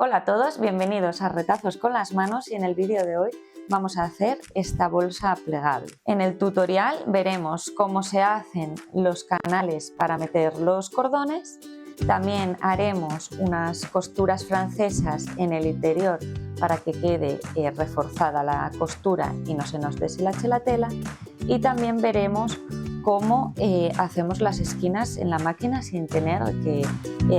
Hola a todos, bienvenidos a Retazos con las manos y en el vídeo de hoy vamos a hacer esta bolsa plegable. En el tutorial veremos cómo se hacen los canales para meter los cordones, también haremos unas costuras francesas en el interior para que quede reforzada la costura y no se nos deshilache la tela, y también veremos cómo hacemos las esquinas en la máquina sin tener que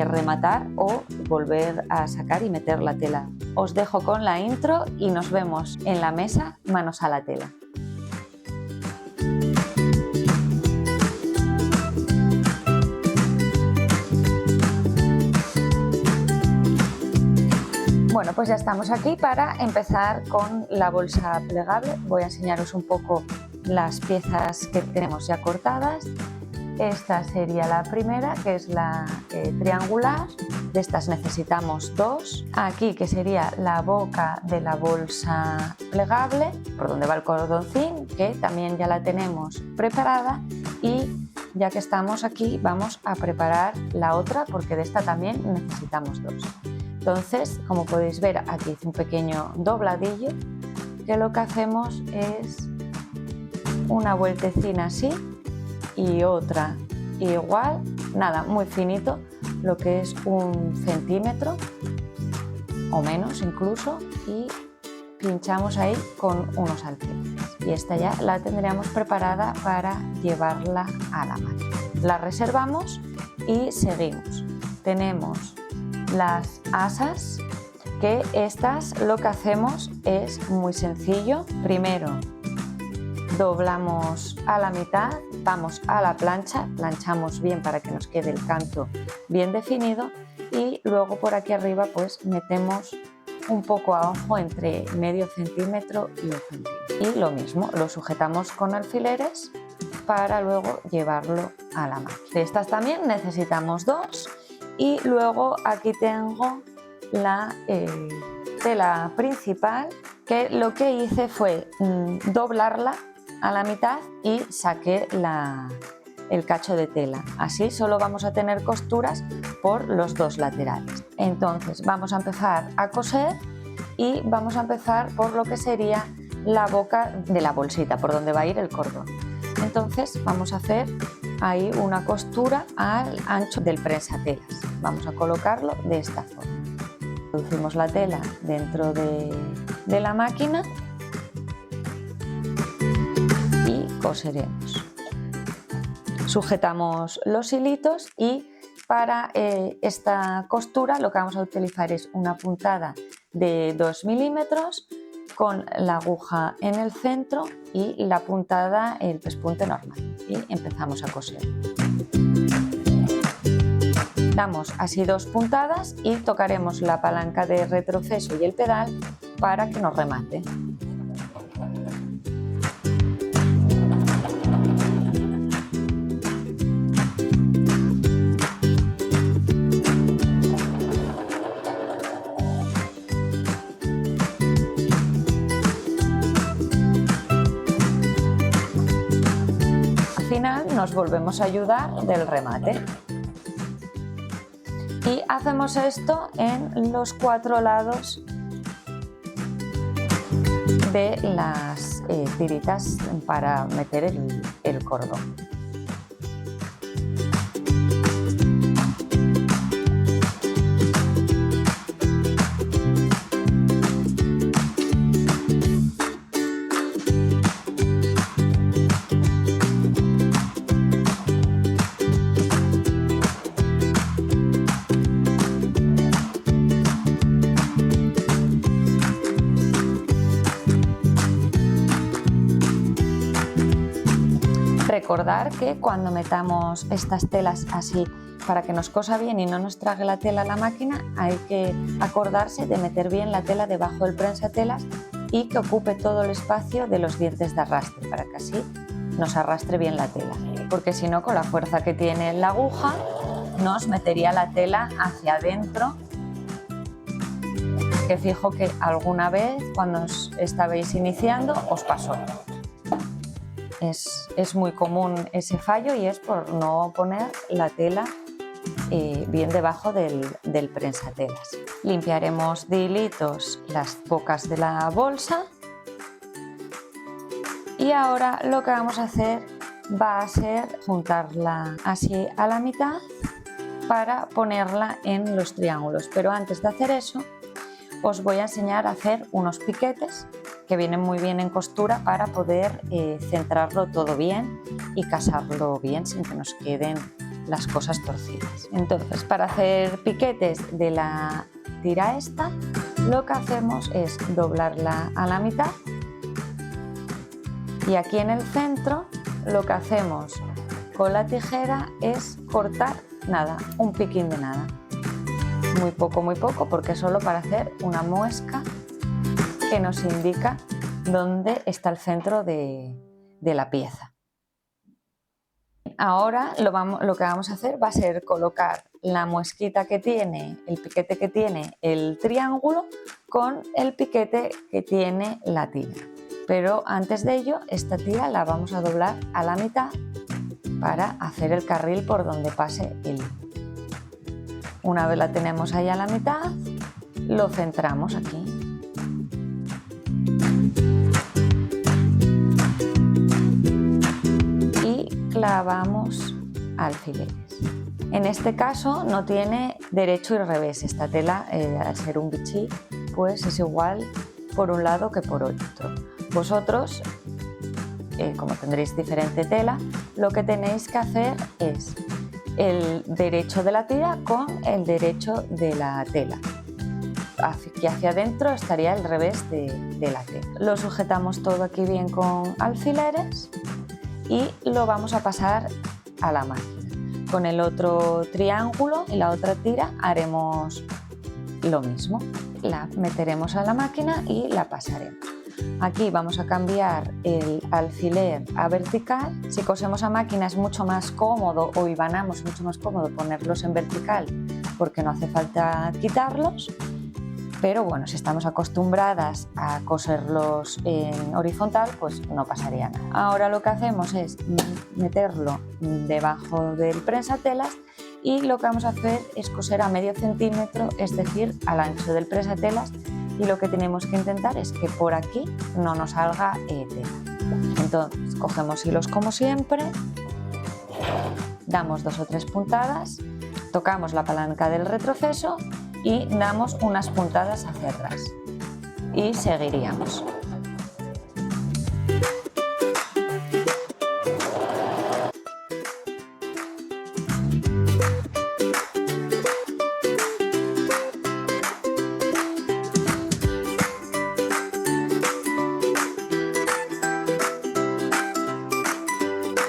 rematar o volver a sacar y meter la tela. Os dejo con la intro y nos vemos en la mesa manos a la tela. Bueno, pues ya estamos aquí para empezar con la bolsa plegable. Voy a enseñaros un poco las piezas que tenemos ya cortadas. Esta sería la primera, que es la triangular. De estas necesitamos dos. Aquí, que sería la boca de la bolsa plegable, por donde va el cordoncín, que también ya la tenemos preparada. Y ya que estamos aquí, vamos a preparar la otra, porque de esta también necesitamos dos. Entonces, como podéis ver, aquí hice un pequeño dobladillo, que lo que hacemos es una vueltecina así y otra igual, nada, muy finito, lo que es 1 centímetro o menos incluso, y pinchamos ahí con unos alfileres. Y esta ya la tendríamos preparada para llevarla a la máquina. La reservamos y seguimos. Tenemos las asas, que estas lo que hacemos es muy sencillo. Primero doblamos a la mitad, vamos a la plancha, planchamos bien para que nos quede el canto bien definido, y luego por aquí arriba pues metemos un poco a ojo entre medio centímetro y 1 centímetro. Y lo mismo, lo sujetamos con alfileres para luego llevarlo a la máquina. De estas también necesitamos dos. Y luego aquí tengo la tela principal, que lo que hice fue doblarla a la mitad y saqué el cacho de tela. Así solo vamos a tener costuras por los dos laterales. Entonces vamos a empezar a coser y vamos a empezar por lo que sería la boca de la bolsita, por donde va a ir el cordón. Entonces vamos a hacer ahí una costura al ancho del prensatelas. Vamos a colocarlo de esta forma. Introducimos la tela dentro de la máquina y coseremos. Sujetamos los hilitos y para esta costura lo que vamos a utilizar es una puntada de 2 milímetros con la aguja en el centro y la puntada, el pespunte normal, y empezamos a coser. Damos así 2 puntadas y tocaremos la palanca de retroceso y el pedal para que nos remate. Al final nos volvemos a ayudar del remate. Y hacemos esto en los 4 lados de las tiritas para meter el cordón. Recordar que cuando metamos estas telas así para que nos cosa bien y no nos trague la tela a la máquina, hay que acordarse de meter bien la tela debajo del prensatelas y que ocupe todo el espacio de los dientes de arrastre para que así nos arrastre bien la tela, porque si no, con la fuerza que tiene la aguja nos metería la tela hacia adentro, que fijo que alguna vez cuando os estabais iniciando os pasó. Es muy común ese fallo y es por no poner la tela bien debajo del prensatelas. Limpiaremos de hilitos las bocas de la bolsa y ahora lo que vamos a hacer va a ser juntarla así a la mitad para ponerla en los triángulos, pero antes de hacer eso os voy a enseñar a hacer unos piquetes que vienen muy bien en costura para poder centrarlo todo bien y casarlo bien sin que nos queden las cosas torcidas. Entonces, para hacer piquetes de la tira esta, lo que hacemos es doblarla a la mitad y aquí en el centro lo que hacemos con la tijera es cortar nada, un piquín de nada. Muy poco, porque es solo para hacer una muesca que nos indica dónde está el centro de la pieza. Ahora lo que vamos a hacer va a ser colocar la muesquita que tiene, el piquete que tiene el triángulo con el piquete que tiene la tira. Pero antes de ello, esta tira la vamos a doblar a la mitad para hacer el carril por donde pase el hilo. Una vez la tenemos ahí a la mitad, lo centramos aquí. Y clavamos alfileres. En este caso no tiene derecho y revés. Esta tela, al ser un bichí, pues es igual por un lado que por otro. Vosotros, como tendréis diferente tela, lo que tenéis que hacer es el derecho de la tira con el derecho de la tela. Aquí hacia adentro estaría el revés de la tela. Lo sujetamos todo aquí bien con alfileres y lo vamos a pasar a la máquina. Con el otro triángulo y la otra tira haremos lo mismo. La meteremos a la máquina y la pasaremos. Aquí vamos a cambiar el alfiler a vertical. Si cosemos a máquina es mucho más cómodo, o hilvanamos, mucho más cómodo ponerlos en vertical porque no hace falta quitarlos. Pero bueno, si estamos acostumbradas a coserlos en horizontal, pues no pasaría nada. Ahora lo que hacemos es meterlo debajo del prensatelas y lo que vamos a hacer es coser a medio centímetro, es decir, al ancho del prensatelas. Y lo que tenemos que intentar es que por aquí no nos salga tela. Entonces cogemos hilos como siempre, damos 2 o 3 puntadas, tocamos la palanca del retroceso y damos unas puntadas hacia atrás y seguiríamos.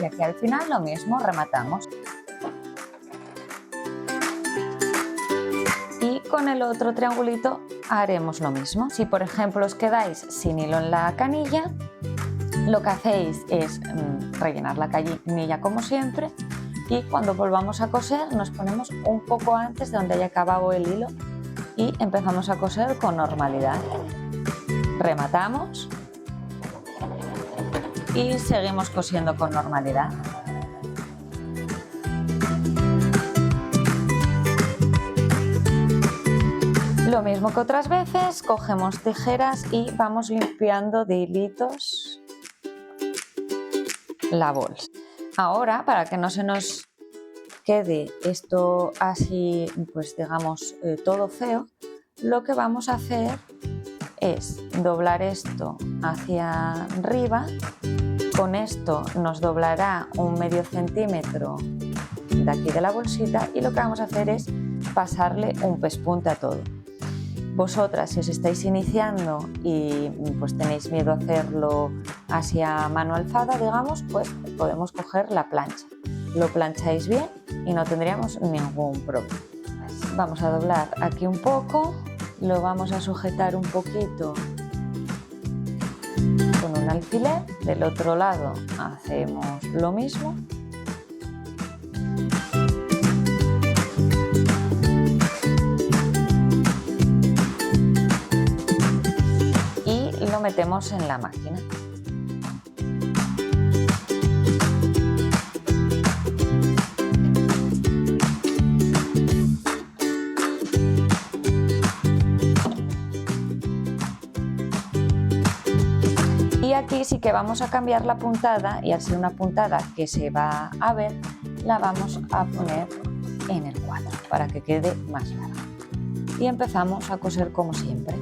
Y aquí al final lo mismo, rematamos. Y con el otro triangulito haremos lo mismo. Si por ejemplo os quedáis sin hilo en la canilla, lo que hacéis es rellenar la canilla como siempre y cuando volvamos a coser nos ponemos un poco antes de donde haya acabado el hilo y empezamos a coser con normalidad. Rematamos y seguimos cosiendo con normalidad. Lo mismo que otras veces, cogemos tijeras y vamos limpiando de hilitos la bolsa. Ahora, para que no se nos quede esto así, pues digamos, todo feo, lo que vamos a hacer es doblar esto hacia arriba. Con esto nos doblará un medio centímetro de aquí de la bolsita y lo que vamos a hacer es pasarle un pespunte a todo. Vosotras, si os estáis iniciando y pues tenéis miedo a hacerlo así a mano alzada, digamos, pues podemos coger la plancha. Lo plancháis bien y no tendríamos ningún problema. Vamos a doblar aquí un poco, lo vamos a sujetar un poquito con un alfiler, del otro lado hacemos lo mismo. Y lo metemos en la máquina. aquí sí que vamos a cambiar la puntada y al ser una puntada que se va a ver, la vamos a poner en el 4 para que quede más larga. Y empezamos a coser como siempre.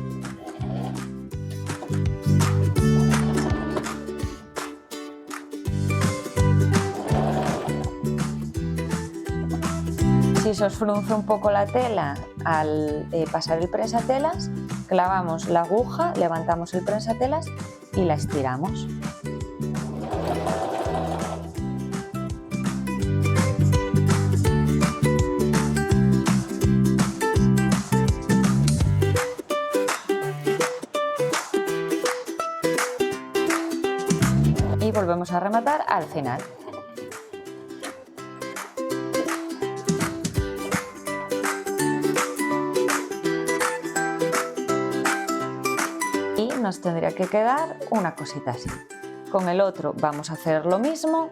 Si se os frunce un poco la tela al pasar el prensatelas, clavamos la aguja, levantamos el prensatelas y la estiramos. Y volvemos a rematar al final. Y nos tendría que quedar una cosita así. Con el otro vamos a hacer lo mismo.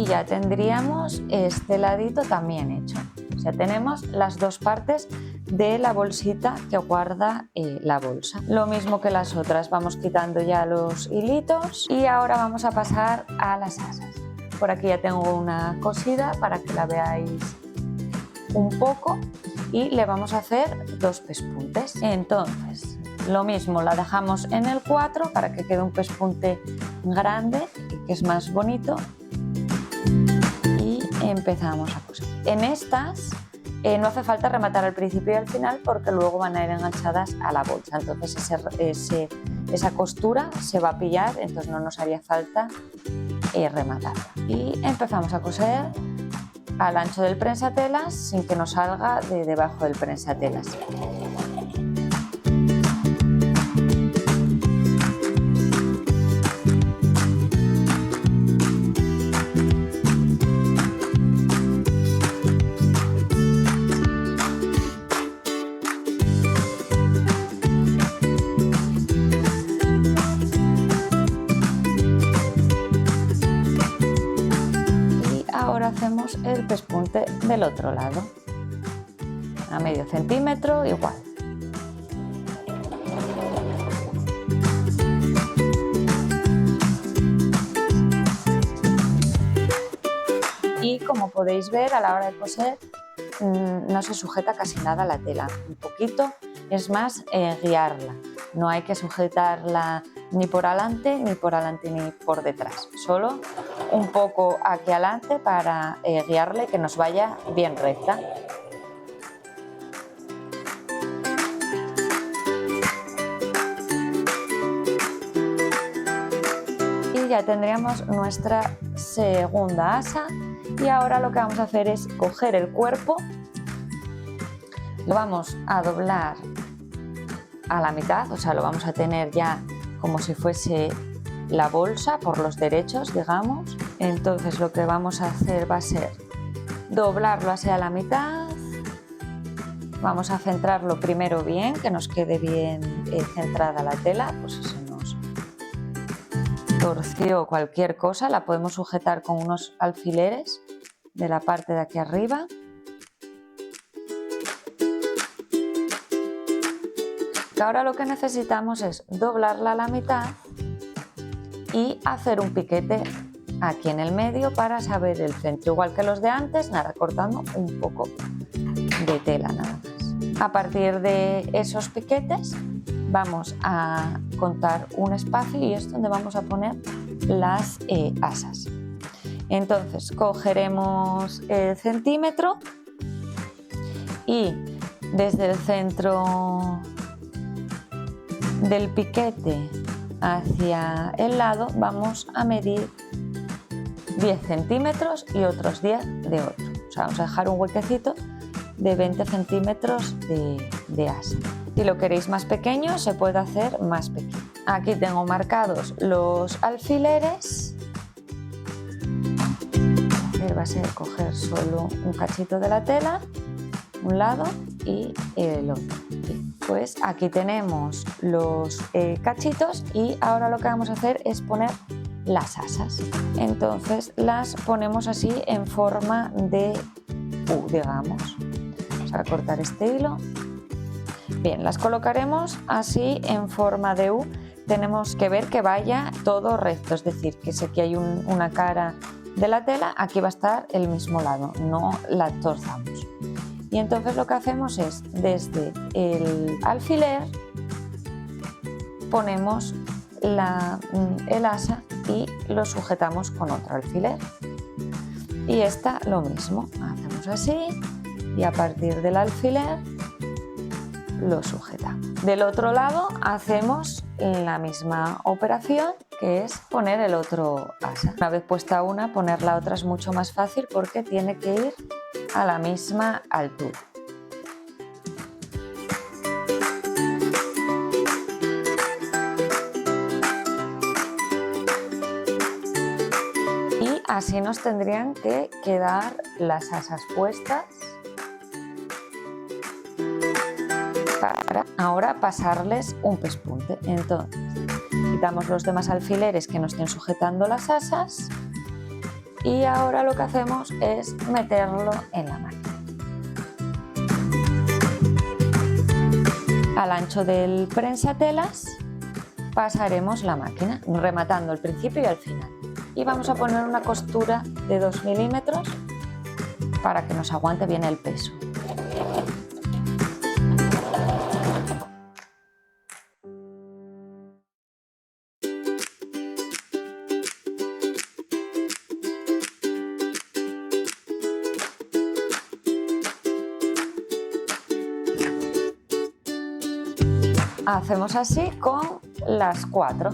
Ya tendríamos este ladito también hecho. O sea, tenemos las dos partes de la bolsita que guarda la bolsa. Lo mismo que las otras, vamos quitando ya los hilitos y ahora vamos a pasar a las asas. Por aquí ya tengo una cosida para que la veáis un poco y le vamos a hacer dos pespuntes. Entonces, lo mismo, la dejamos en el 4 para que quede un pespunte grande y que es más bonito. Y empezamos a coser. En estas no hace falta rematar al principio y al final porque luego van a ir enganchadas a la bolsa, entonces esa costura se va a pillar, entonces no nos haría falta rematarla. Y empezamos a coser al ancho del prensatelas sin que nos salga de debajo del prensatelas. Hacemos el pespunte del otro lado a medio centímetro igual. Y como podéis ver, a la hora de coser no se sujeta casi nada la tela, un poquito, es más guiarla, no hay que sujetarla ni por adelante ni por detrás, solo un poco aquí adelante para guiarle que nos vaya bien recta. Y ya tendríamos nuestra segunda asa y ahora lo que vamos a hacer es coger el cuerpo, lo vamos a doblar a la mitad, o sea, lo vamos a tener ya como si fuese la bolsa por los derechos, digamos. Entonces lo que vamos a hacer va a ser doblarlo hacia la mitad. Vamos a centrarlo primero bien, que nos quede bien centrada la tela, pues si se nos torció cualquier cosa la podemos sujetar con unos alfileres de la parte de aquí arriba. Ahora lo que necesitamos es doblarla a la mitad y hacer un piquete aquí en el medio para saber el centro, igual que los de antes, nada, cortando un poco de tela nada más. A partir de esos piquetes vamos a contar un espacio y es donde vamos a poner las asas. Entonces cogeremos el centímetro y desde el centro del piquete hacia el lado vamos a medir 10 centímetros y otros 10 de otro. O sea, vamos a dejar un huequecito de 20 centímetros de asa. Si lo queréis más pequeño, se puede hacer más pequeño. Aquí tengo marcados los alfileres. Va a ser coger solo un cachito de la tela, un lado y el otro. Bien, pues aquí tenemos los cachitos y ahora lo que vamos a hacer es poner las asas. Entonces las ponemos así en forma de U, digamos. Vamos a cortar este hilo. Bien, las colocaremos así en forma de U. Tenemos que ver que vaya todo recto, es decir, que si aquí hay una cara de la tela, aquí va a estar el mismo lado, no la torzamos. Y entonces lo que hacemos es, desde el alfiler, ponemos el asa y lo sujetamos con otro alfiler. Y esta lo mismo, hacemos así y a partir del alfiler lo sujetamos. Del otro lado hacemos la misma operación, que es poner el otro asa. Una vez puesta una, poner la otra es mucho más fácil porque tiene que ir a la misma altura. Y así nos tendrían que quedar las asas puestas para ahora pasarles un pespunte. Entonces, quitamos los demás alfileres que nos estén sujetando las asas y ahora lo que hacemos es meterlo en la máquina. Al ancho del prensatelas pasaremos la máquina, rematando el principio y el final. Y vamos a poner una costura de 2 milímetros para que nos aguante bien el peso. Hacemos así con las 4.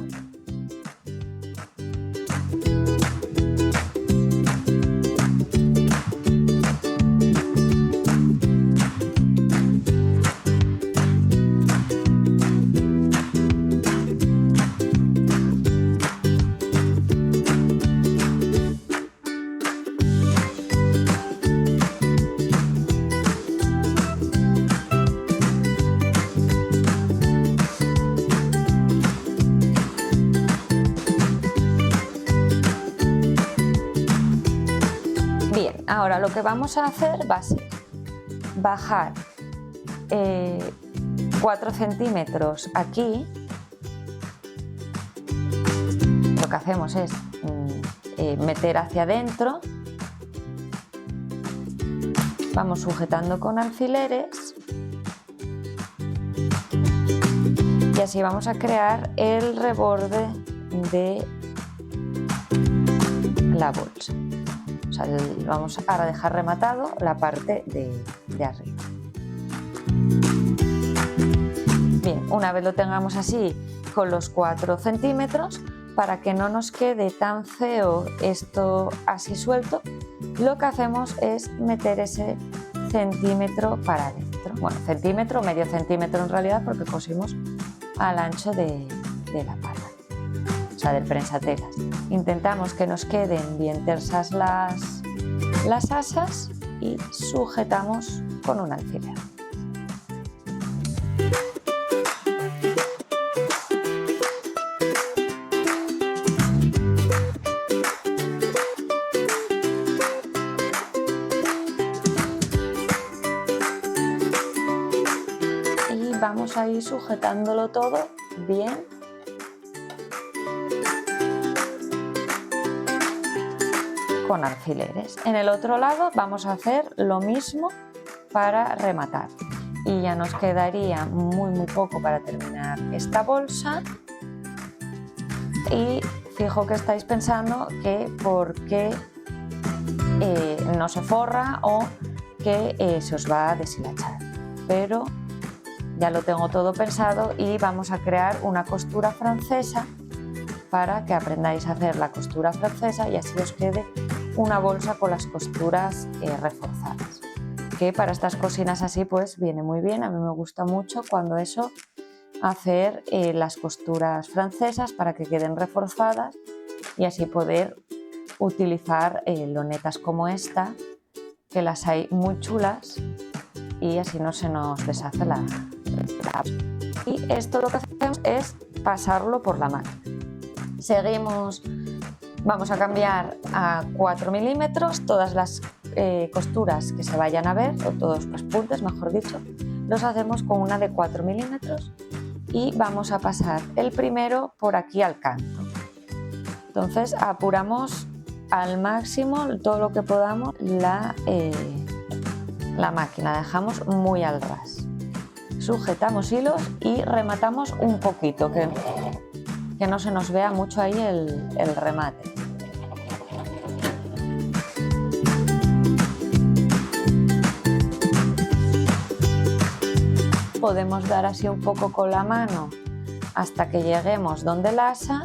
Ahora lo que vamos a hacer va a ser bajar 4 centímetros aquí. Lo que hacemos es meter hacia adentro, vamos sujetando con alfileres y así vamos a crear el reborde de la bolsa. O sea, vamos a dejar rematado la parte de arriba. Bien, una vez lo tengamos así con los 4 centímetros, para que no nos quede tan feo esto así suelto, lo que hacemos es meter ese centímetro para adentro. Bueno, centímetro, medio centímetro en realidad, porque cosimos al ancho de la pala, o sea, del prensatelas. Intentamos que nos queden bien tersas las asas y sujetamos con un alfiler. Y vamos a ir sujetándolo todo bien. Con alfileres. En el otro lado vamos a hacer lo mismo para rematar y ya nos quedaría muy poco para terminar esta bolsa. Y fijo que estáis pensando que por qué no se forra o que se os va a deshilachar. Pero ya lo tengo todo pensado y vamos a crear una costura francesa para que aprendáis a hacer la costura francesa y así os quede una bolsa con las costuras reforzadas, que para estas cocinas así pues viene muy bien. A mí me gusta mucho cuando eso, hacer las costuras francesas para que queden reforzadas y así poder utilizar lonetas como esta, que las hay muy chulas y así no se nos deshace la. Y esto lo que hacemos es pasarlo por la máquina. Seguimos, vamos a cambiar a 4 milímetros todas las costuras que se vayan a ver, o todos los puntos mejor dicho, los hacemos con una de 4 milímetros y vamos a pasar el primero por aquí al canto. Entonces apuramos al máximo todo lo que podamos la máquina, dejamos muy al ras. Sujetamos hilos y rematamos un poquito, que no se nos vea mucho ahí el remate. Podemos dar así un poco con la mano hasta que lleguemos donde el asa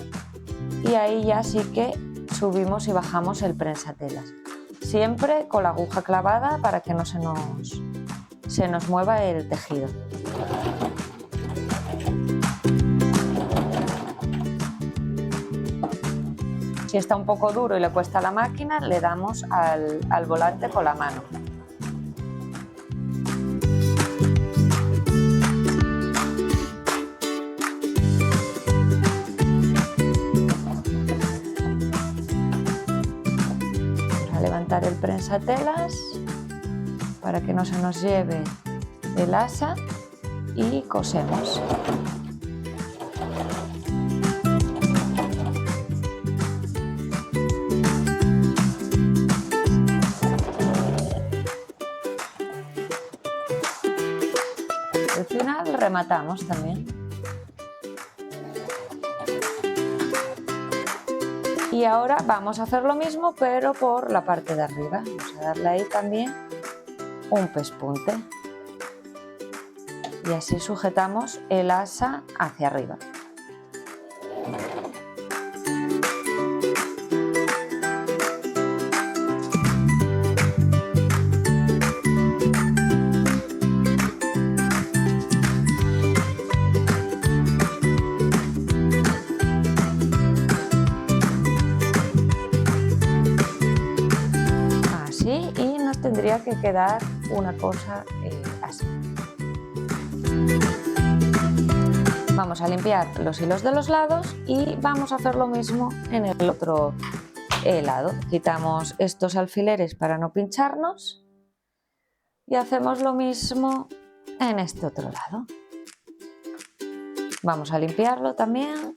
y ahí ya sí que subimos y bajamos el prensatelas. Siempre con la aguja clavada para que no se nos mueva el tejido. Si está un poco duro y le cuesta a la máquina, le damos al volante con la mano. Vamos a levantar el prensatelas para que no se nos lleve el asa y cosemos. Al final rematamos también. Y ahora vamos a hacer lo mismo pero por la parte de arriba. Vamos a darle ahí también un pespunte. Y así sujetamos el asa hacia arriba. Así, y nos tendría que quedar una cosa así. Vamos a limpiar los hilos de los lados y vamos a hacer lo mismo en el otro lado. Quitamos estos alfileres para no pincharnos y hacemos lo mismo en este otro lado. Vamos a limpiarlo también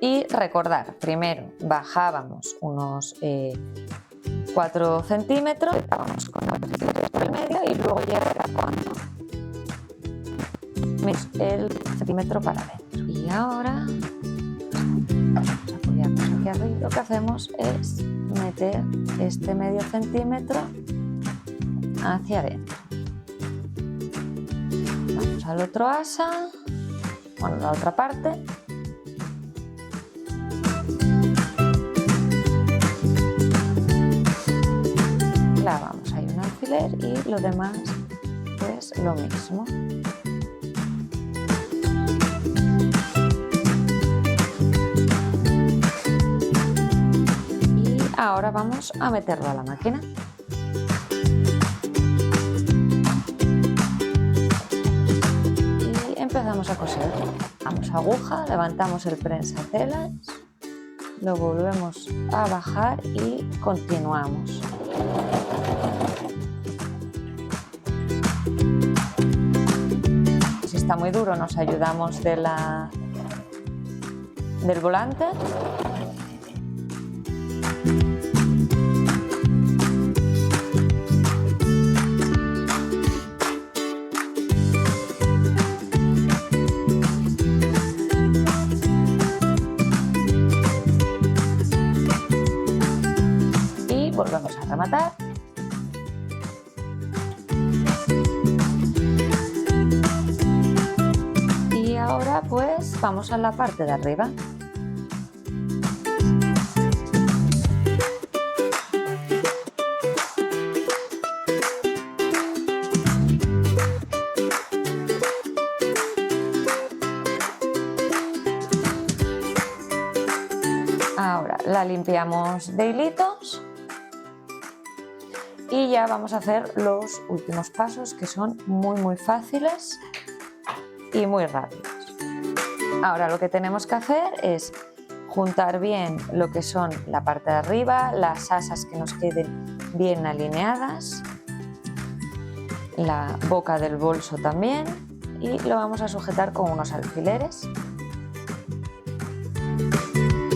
y recordar, primero bajábamos unos 4 centímetros, vamos con los alfileres por el medio y luego ya cuando el centímetro para adentro. Y ahora vamos a apoyarnos aquí arriba. Lo que hacemos es meter este medio centímetro hacia adentro. Vamos al otro asa, bueno, la otra parte. Clavamos ahí un alfiler y lo demás pues lo mismo. Ahora vamos a meterlo a la máquina. Y empezamos a coser. Damos aguja, levantamos el prensatelas, lo volvemos a bajar y continuamos. Si está muy duro nos ayudamos del volante. volvemos a rematar. Y ahora pues vamos a la parte de arriba. Ahora la limpiamos de hilitos y ya vamos a hacer los últimos pasos, que son muy fáciles y muy rápidos. Ahora lo que tenemos que hacer es juntar bien lo que son la parte de arriba, las asas que nos queden bien alineadas, la boca del bolso también, y lo vamos a sujetar con unos alfileres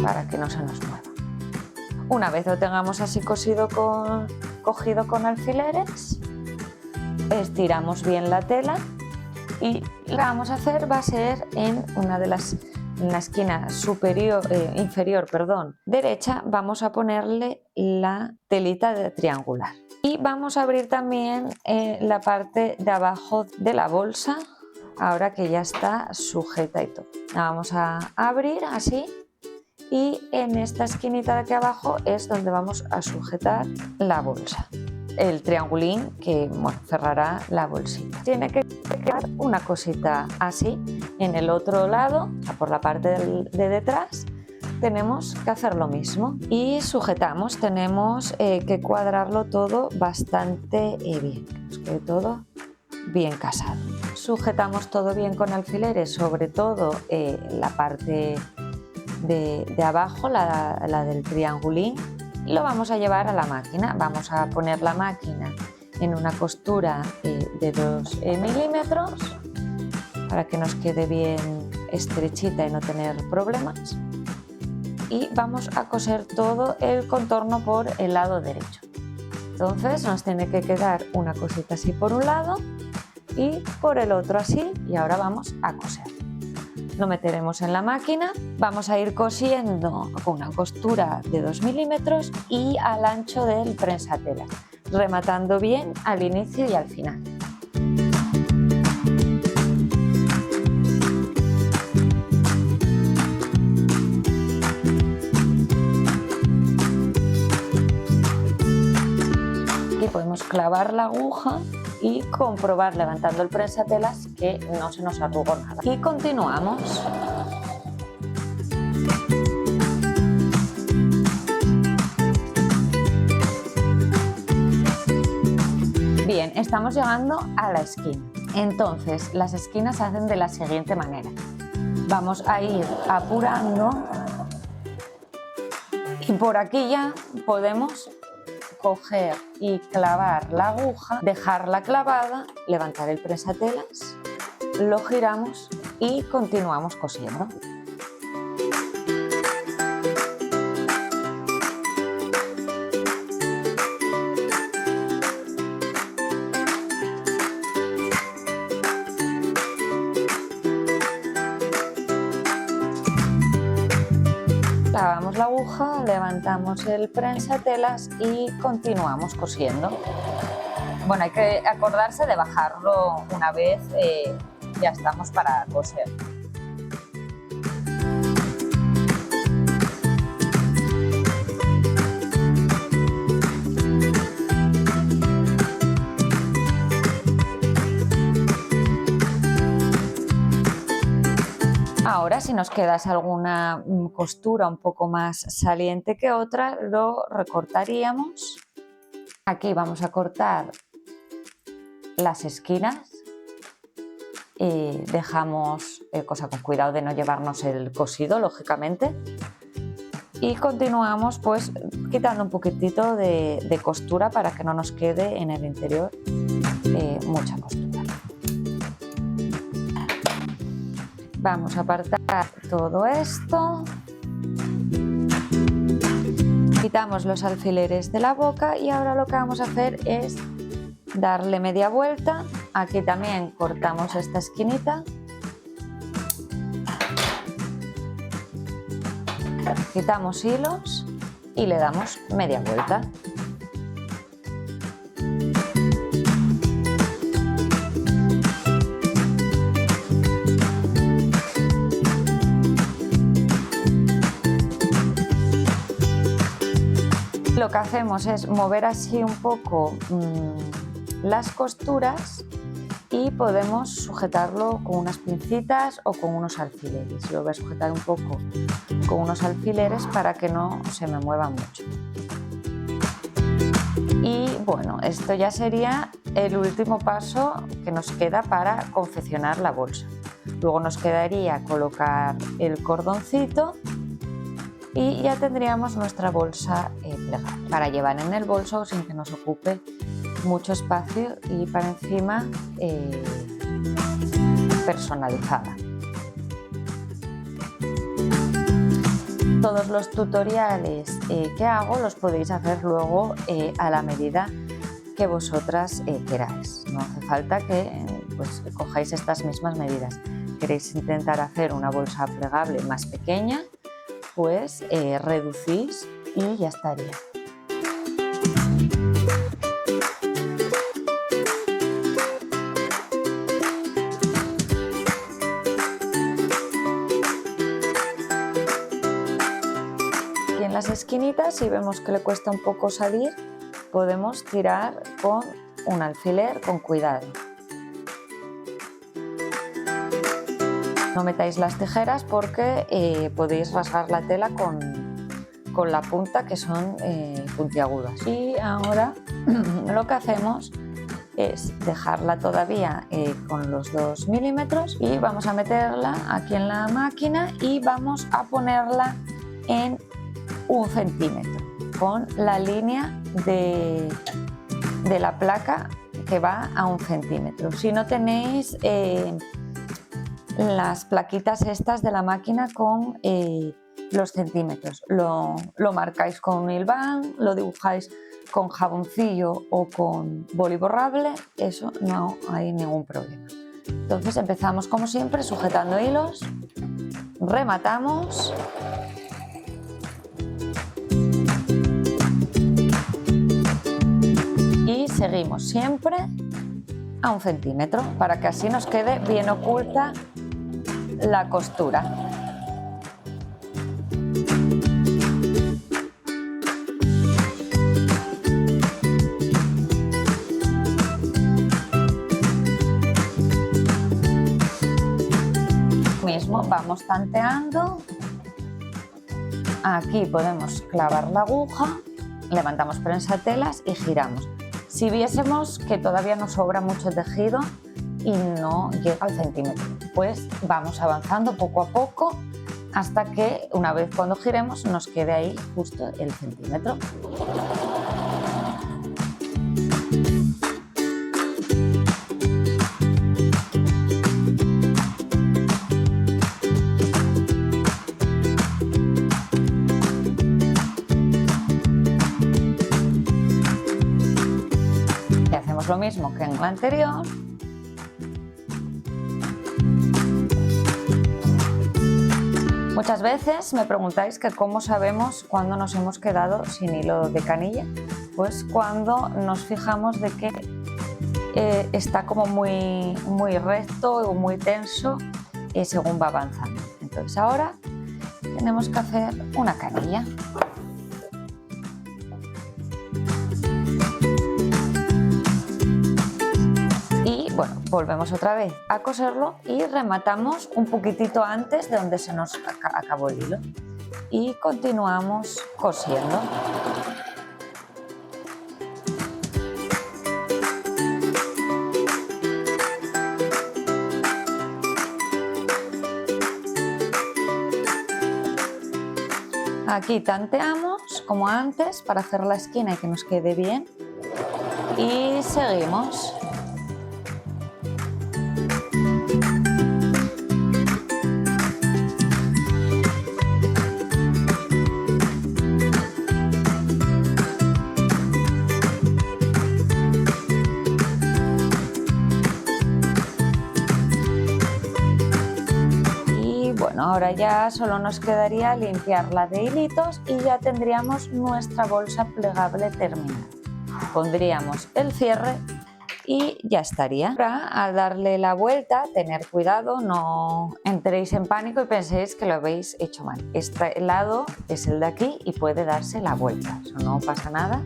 para que no se nos mueva. Una vez lo tengamos así cogido con alfileres, estiramos bien la tela y lo que vamos a hacer va a ser en la esquina inferior derecha, vamos a ponerle la telita de triangular. Y vamos a abrir también la parte de abajo de la bolsa, ahora que ya está sujeta y todo. La vamos a abrir así. Y en esta esquinita de aquí abajo es donde vamos a sujetar la bolsa, el triangulín que cerrará la bolsita. Tiene que quedar una cosita así. En el otro lado, por la parte de detrás, tenemos que hacer lo mismo y sujetamos. Tenemos que cuadrarlo todo bastante bien, que nos quede todo bien casado. Sujetamos todo bien con alfileres, sobre todo la parte de abajo, la del triangulín, y lo vamos a llevar a la máquina. Vamos a poner la máquina en una costura de 2 milímetros para que nos quede bien estrechita y no tener problemas, y vamos a coser todo el contorno por el lado derecho. Entonces nos tiene que quedar una cosita así por un lado y por el otro así, y ahora vamos a coser. Lo meteremos en la máquina, vamos a ir cosiendo con una costura de 2 milímetros y al ancho del prensatela, rematando bien al inicio y al final. Aquí podemos clavar la aguja y comprobar, levantando el prensatelas, que no se nos arrugó nada. Y continuamos. Bien, estamos llegando a la esquina. Entonces, las esquinas se hacen de la siguiente manera. Vamos a ir apurando y por aquí ya podemos coger y clavar la aguja, dejarla clavada, levantar el prensatelas, lo giramos y continuamos cosiendo. Clavamos la aguja, levantamos el prensatelas y continuamos cosiendo. Bueno, hay que acordarse de bajarlo una vez ya estamos para coser. Ahora, si nos quedase alguna costura un poco más saliente que otra, lo recortaríamos. Aquí vamos a cortar las esquinas y dejamos cosa con cuidado de no llevarnos el cosido, lógicamente. Y continuamos pues quitando un poquitito de costura para que no nos quede en el interior mucha costura. Vamos a apartar todo esto, quitamos los alfileres de la boca y ahora lo que vamos a hacer es darle media vuelta. Aquí también cortamos esta esquinita, quitamos hilos y le damos media vuelta. lo que hacemos es mover así un poco las costuras y podemos sujetarlo con unas pincitas o con unos alfileres. Lo voy a sujetar un poco con unos alfileres para que no se me mueva mucho. Y bueno, esto ya sería el último paso que nos queda para confeccionar la bolsa. Luego nos quedaría colocar el cordoncito y ya tendríamos nuestra bolsa plegable para llevar en el bolso sin que nos ocupe mucho espacio y para encima personalizada. Todos los tutoriales que hago los podéis hacer luego a la medida que vosotras queráis. No hace falta que cojáis estas mismas medidas. ¿Queréis intentar hacer una bolsa plegable más pequeña? Pues reducís y ya estaría. Aquí en las esquinitas, si vemos que le cuesta un poco salir, podemos tirar con un alfiler con cuidado. No metáis las tijeras porque podéis rasgar la tela con la punta, que son puntiagudas. Y ahora lo que hacemos es dejarla todavía con los 2 milímetros y vamos a meterla aquí en la máquina y vamos a ponerla en 1 centímetro con la línea de la placa que va a 1 centímetro. Si no tenéis las plaquitas estas de la máquina con los centímetros, lo marcáis con un hilván, lo dibujáis con jaboncillo o con boli borrable, eso no hay ningún problema. Entonces empezamos como siempre sujetando hilos, rematamos y seguimos siempre a 1 centímetro para que así nos quede bien oculta la costura. Mismo vamos tanteando. Aquí podemos clavar la aguja, levantamos prensatelas y giramos. Si viésemos que todavía nos sobra mucho tejido y no llega al centímetro, pues vamos avanzando poco a poco hasta que una vez cuando giremos nos quede ahí justo el centímetro. Y hacemos lo mismo que en la anterior. Muchas veces me preguntáis que cómo sabemos cuándo nos hemos quedado sin hilo de canilla. Pues cuando nos fijamos de que está como muy recto o muy tenso según va avanzando. Entonces ahora tenemos que hacer una canilla. Y bueno, volvemos otra vez a coserlo y rematamos un poquitito antes de donde se nos acabó el hilo y continuamos cosiendo. Aquí tanteamos como antes para hacer la esquina y que nos quede bien y seguimos. Ahora ya solo nos quedaría limpiarla de hilitos y ya tendríamos nuestra bolsa plegable terminada. Pondríamos el cierre y ya estaría. Ahora, al darle la vuelta, tener cuidado, no entréis en pánico y penséis que lo habéis hecho mal. Este lado es el de aquí y puede darse la vuelta, eso no pasa nada.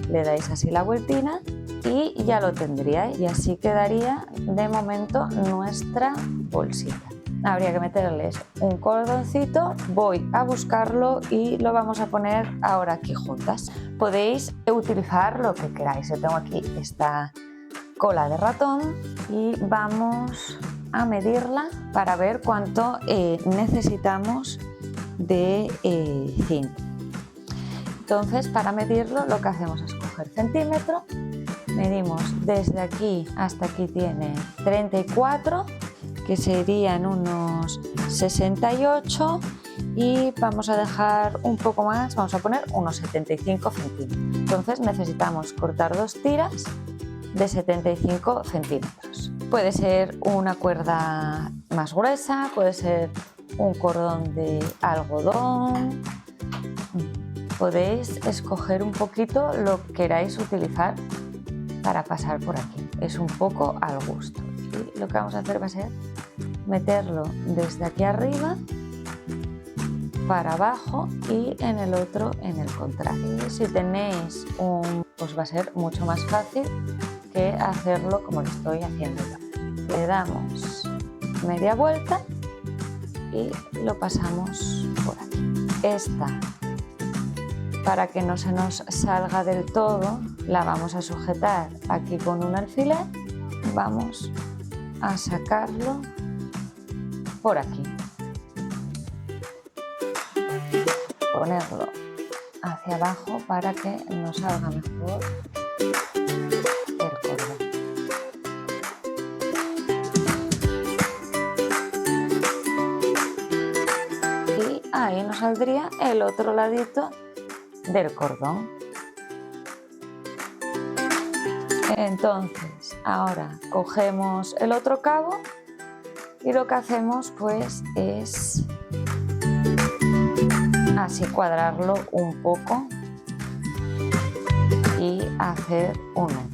Le dais así la vueltina y ya lo tendríais, y así quedaría de momento nuestra bolsita. Habría que meterles un cordoncito, voy a buscarlo y lo vamos a poner ahora aquí juntas. Podéis utilizar lo que queráis. Yo tengo aquí esta cola de ratón y vamos a medirla para ver cuánto necesitamos de zinc. Entonces, para medirlo, lo que hacemos es coger centímetro, medimos desde aquí hasta aquí, tiene 34, que serían unos 68, y vamos a dejar un poco más, vamos a poner unos 75 centímetros. Entonces necesitamos cortar 2 tiras de 75 centímetros. Puede ser una cuerda más gruesa, puede ser un cordón de algodón. Podéis escoger un poquito lo que queráis utilizar para pasar por aquí. Es un poco al gusto. Y lo que vamos a hacer va a ser meterlo desde aquí arriba para abajo y en el otro en el contrario. Y si tenéis pues va a ser mucho más fácil que hacerlo como lo estoy haciendo yo. Le damos media vuelta y lo pasamos por aquí. Esta, para que no se nos salga del todo, la vamos a sujetar aquí con un alfiler. Vamos a sacarlo por aquí, ponerlo hacia abajo para que nos salga mejor el cordón. Y ahí nos saldría el otro ladito del cordón. Entonces, ahora cogemos el otro cabo y lo que hacemos pues es así cuadrarlo un poco y hacer un nudo.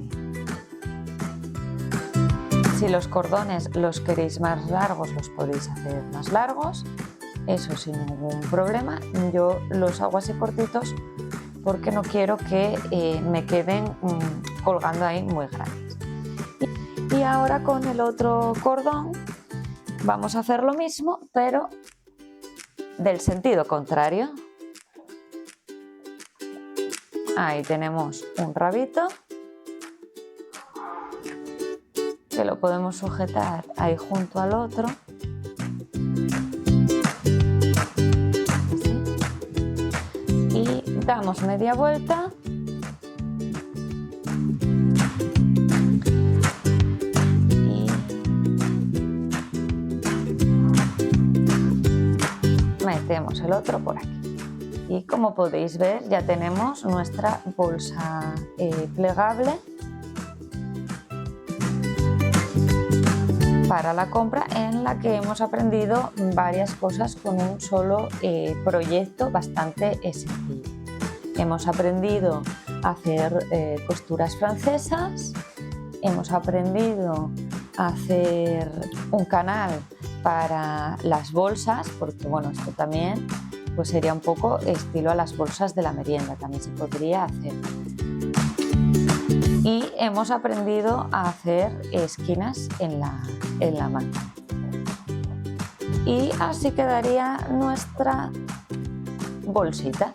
Si los cordones los queréis más largos, los podéis hacer más largos, eso sin ningún problema. Yo los hago así cortitos porque no quiero que me queden colgando ahí muy grandes. Y ahora con el otro cordón vamos a hacer lo mismo, pero del sentido contrario. Ahí tenemos un rabito que lo podemos sujetar ahí junto al otro. Así. Y damos media vuelta. Metemos el otro por aquí y como podéis ver ya tenemos nuestra bolsa plegable para la compra, en la que hemos aprendido varias cosas con un solo proyecto bastante sencillo. Hemos aprendido a hacer costuras francesas, hemos aprendido a hacer un canal para las bolsas, porque bueno, esto también pues sería un poco estilo a las bolsas de la merienda, también se podría hacer. Y hemos aprendido a hacer esquinas en la máquina. Y así quedaría nuestra bolsita.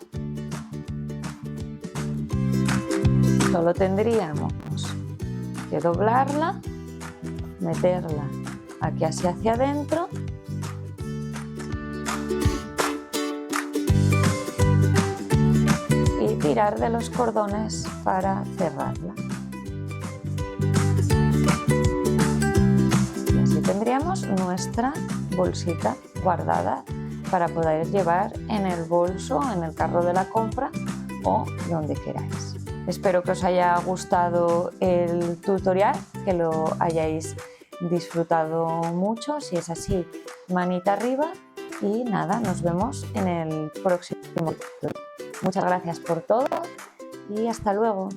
Solo tendríamos que doblarla, meterla aquí así hacia adentro y tirar de los cordones para cerrarla. Y así tendríamos nuestra bolsita guardada para poder llevar en el bolso, en el carro de la compra o donde queráis. Espero que os haya gustado el tutorial, que lo hayáis disfrutado mucho. Si es así, manita arriba y nada, nos vemos en el próximo vídeo. Muchas gracias por todo y hasta luego.